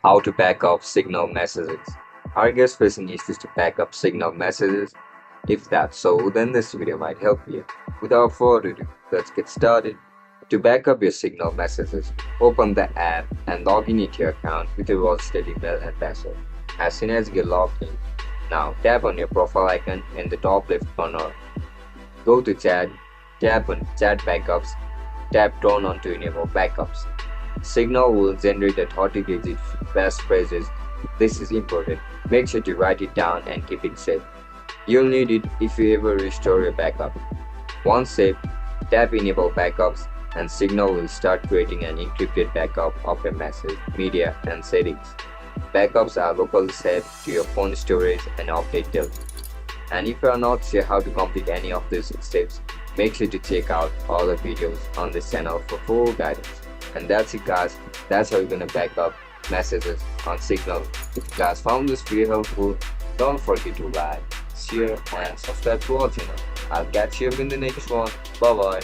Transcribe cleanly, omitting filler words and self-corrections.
How to back up Signal messages. Are you guys facing issues to back up Signal messages? If that's so, then this video might help you. Without further ado, let's get started. To back up your Signal messages, open the app and log in into your account with your registered email and password. As soon as you get logged in, now tap on your profile icon in the top left corner. Go to Chat, tap on Chat Backups, tap Turn on to enable backups. Signal will generate a 30-digit passphrases. This is important. Make sure to write it down and keep it safe. You'll need it if you ever restore your backup. Once saved, tap Enable Backups and Signal will start creating an encrypted backup of your message, media, and settings. Backups are locally saved to your phone storage and update daily. And if you are not sure how to complete any of these steps, make sure to check out all the videos on this channel for full guidance. And that's it guys, that's how you're gonna back up messages on Signal. If you guys found this video helpful, don't forget to like, share and subscribe to our channel. I'll catch you up in the next one. Bye bye.